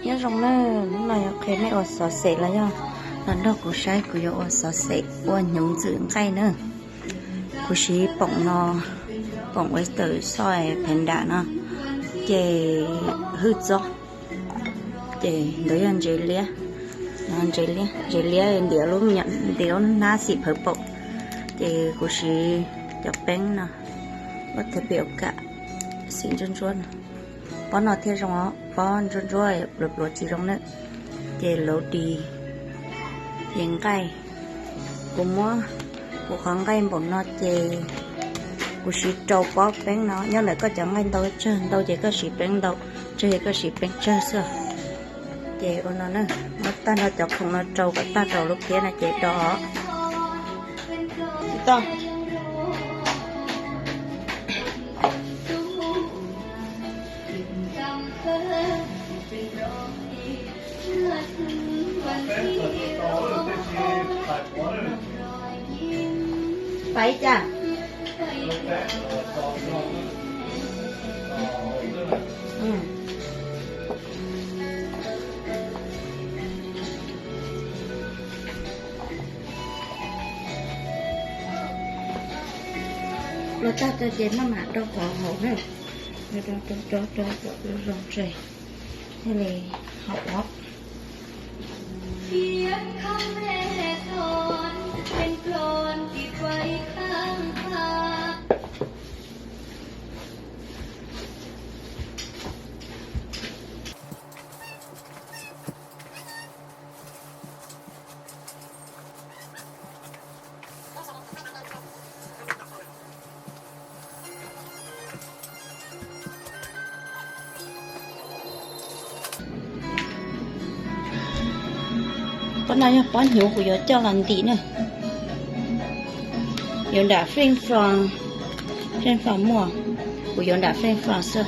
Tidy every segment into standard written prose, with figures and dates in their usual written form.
nhớ rong nó này ok này ở xóa sệt là do lần đầu của sai của yo ở xóa sệt qua nhúng dưỡng cây nữa của sĩ bọng nó bọng với từ soi phèn đạn nó chè hư gió chè đối ăn chè lia ăn chè lia đĩa luôn nhận đĩa ná xịt hợp bọng chè của sĩ chọc bánh nó có thể biểu cả xịn chân chuột bón nó theo trong đó bón chân chuột lột lột chỉ trong đấy chè lẩu đi hiện cây của mua của khoảng cây bọn nó chè của sĩ trâu bó bánh nó nhớ lại có chẳng anh đâu chơi đâu chỉ có sĩ bánh đâu chơi có sĩ bánh chơi sao chè của nó nữa nó ta nó chọc không nó trâu cả ta trâu lúc kia là chè đỏ to phải chả rồi ta cho chế nó mà đâu có hậu nữa cho rong trời thế này học học con này bón hiệu của yo cho lần tí nữa yo đã phên phẳng mùa của yo đã phên phẳng sơ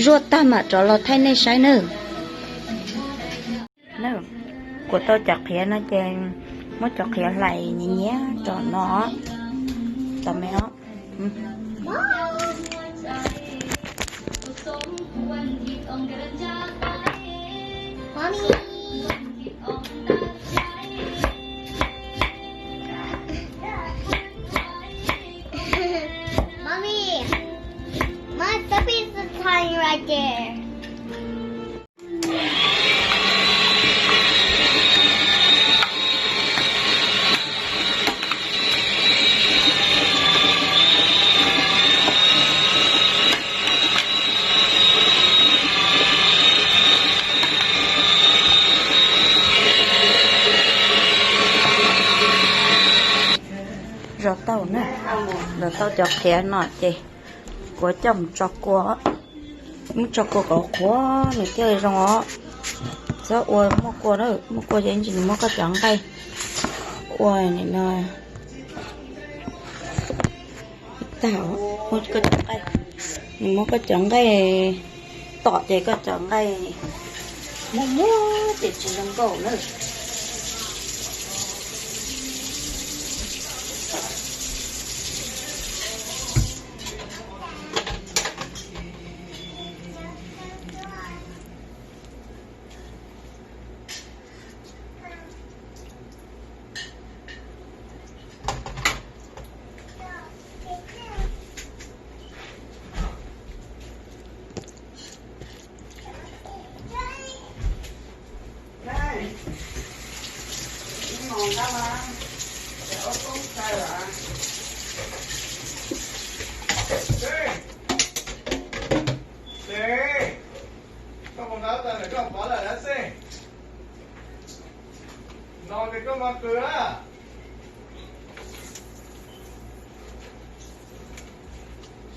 ruột ta mà cho lo thay nên sai nữa nữa của tôi chặt khía nó trên mới chặt khía lại nhé cho nó tao mẹ nó right there. rồi tao nữa rồi tao chọc khía nọ chị của chồng chọc của muốn cho cô có quá này chơi trong đó sao ôi mua cô đó mua cô vậy chỉ mua cái trắng tay ôi này nè tao mua cái trắng tay mua cái trắng tay tọt vậy cái trắng tay mua để chỉ làm cổ nữa non thì có mở cửa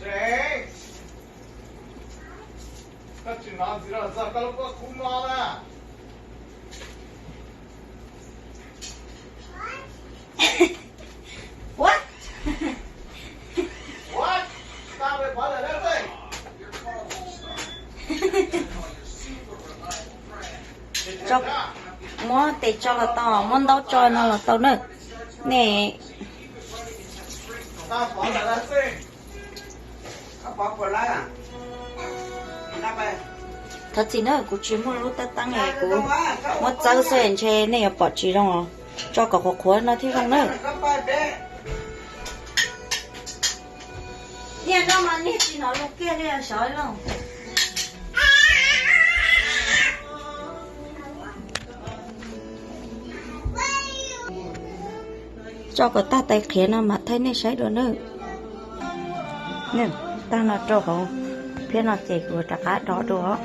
Jane các chị nói gì đó sao các lúc có không lo à What? để cho là to món đâu cho nó là to nữa nè ข้าวปอแต่ละเส้นข้าวปอปวดไรอ่ะนับไป thật gì nữa cũng chỉ muốn lúc ta tăng ngày cũng một giờ sẽ chơi này bỏ chỉ đâu cho cả cuộc khóa nó thì không nữa ข้าวไปเป๊ะ nè đâu mà nè chỉ nói lúc kia đây là sói luôn cho cả ta tay khía nó mà thấy này sấy rồi nữa nè ta nó cho không phía nó chạy của trả cá đó đó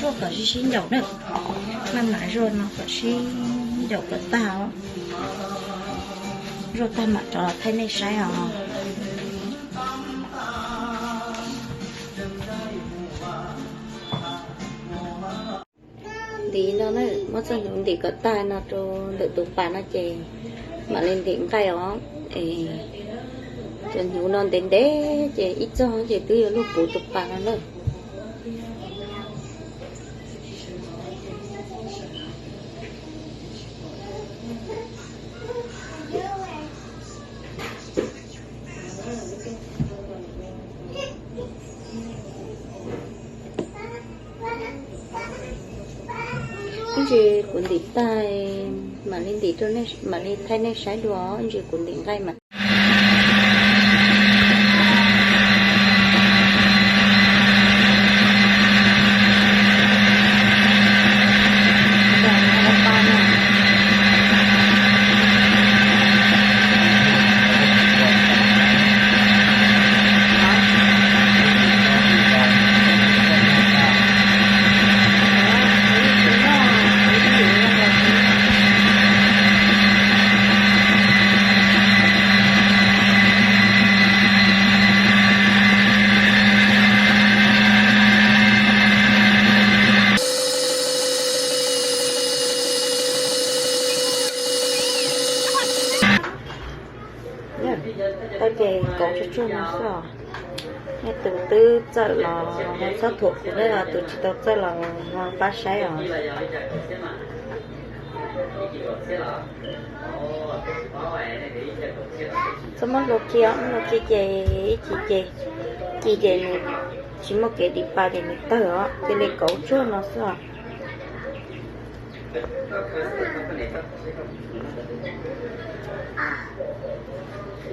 rồi có xin dầu nữa năm lại rồi nó có xin dầu có tao rồi ta mặc cho thấy này sai à đi nó nữa mất rồi những đi có tai nó cho được tụ bà nó chè mà lên tiếng cây đó cho nhiều non đến đế chè ít cho chè tươi lúc bù tụ bà nó nữa anh chị cuốn đi tay mà lên đi cho nên mà lên thay nên sái đó anh chị cuốn đi ngay mà tay về cổ cho chung nó sao nghe từ từ giờ là sát thuộc của đây là từ chỉ đầu giờ là ba sái à sao mất lô kia chị này chỉ một cái đi ba để mình tới đó cái này cổ cho nó sao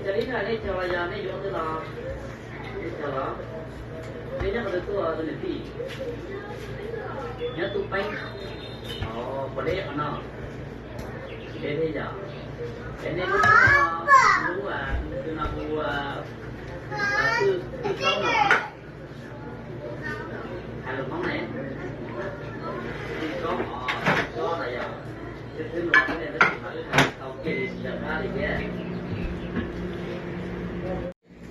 jadi ni cara yang ni juga tu lah, cara ni yang ada tu ada nanti, yang tu pai, oh boleh mana, ini je, ini tu buat, tu nak buat, tu kau nak, kalau kau ni, tu kau lah ya, tu nak ni ada kau kiri siapa lagi dia.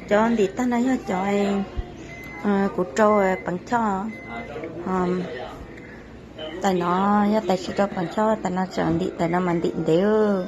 cho đi ta nói cho em của trâu bằng cho tại nó tại chỉ cho bằng cho tại nó chọn đi tại nó mình định đều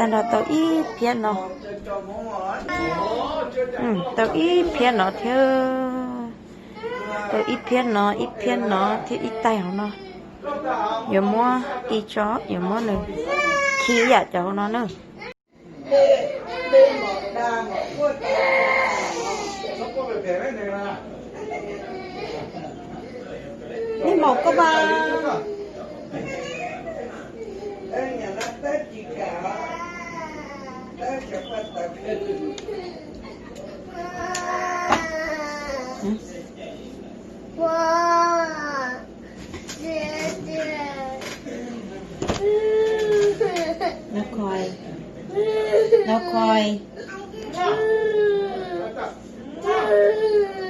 nó tao ít phiền nó tao ít phiền nó theo tao ít phiền nó thì ít tay nó giờ mua ít chó giờ mua nữa khi giờ cho nó nữa đi một có ba nó coi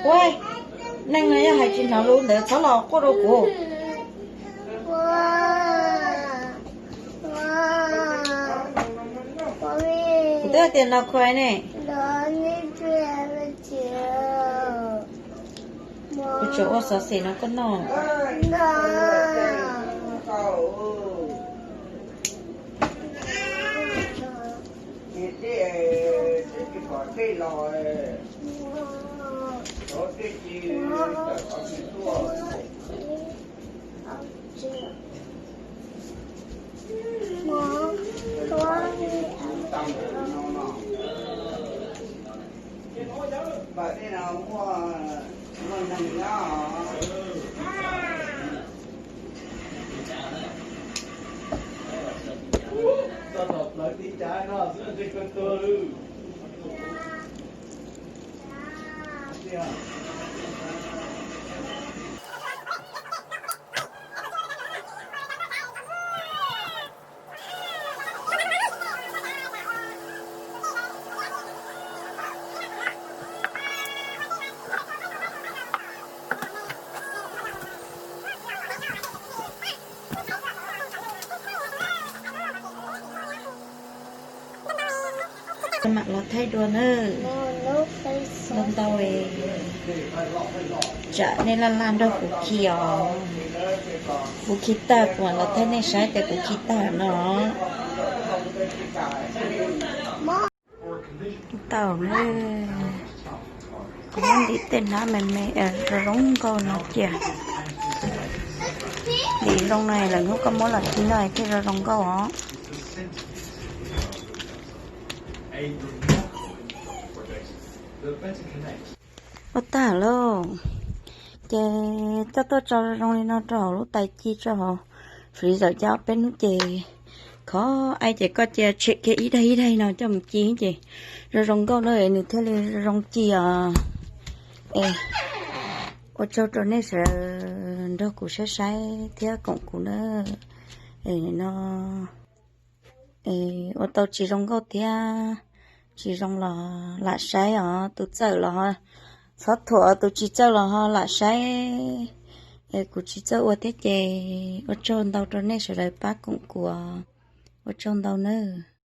ôi nâng này hay chín nào luôn để cháu lò có đâu cô đây tiền nào coi này cái chỗ sợ xỉ nó có nọ cái lò có cái gì có cái tua và thế nào mua nằm nhỏ tao đọc lại tí trái nó sẽ đi con tôi mặt là thay đồ nữa lần đầu ấy chả nên là làm đâu của kia của kita của là thế này sai tại của kita nó tàu nữa cũng đi tên nó mẹ rong con nó kìa đi rong này là nó có mỗi là thứ này cái rong câu đó ô ta luôn chè cho tôi cho rong nó trò lúc tay chi cho free giờ cho bên nước chè có ai chè có chè chè cái ý đây nào cho một chi chè rồi rong câu nó này theo là rong chi ê ô cho này sẽ đâu cũng sẽ sai theo cộng của nó nó ô tao chỉ rong câu theo chỉ rong là sai tụi chờ là phát thua tụi chỉ chờ là là sai của chỉ chờ ở thế chị ở trong đâu này sẽ lại bác cũng của ở trong đâu nữa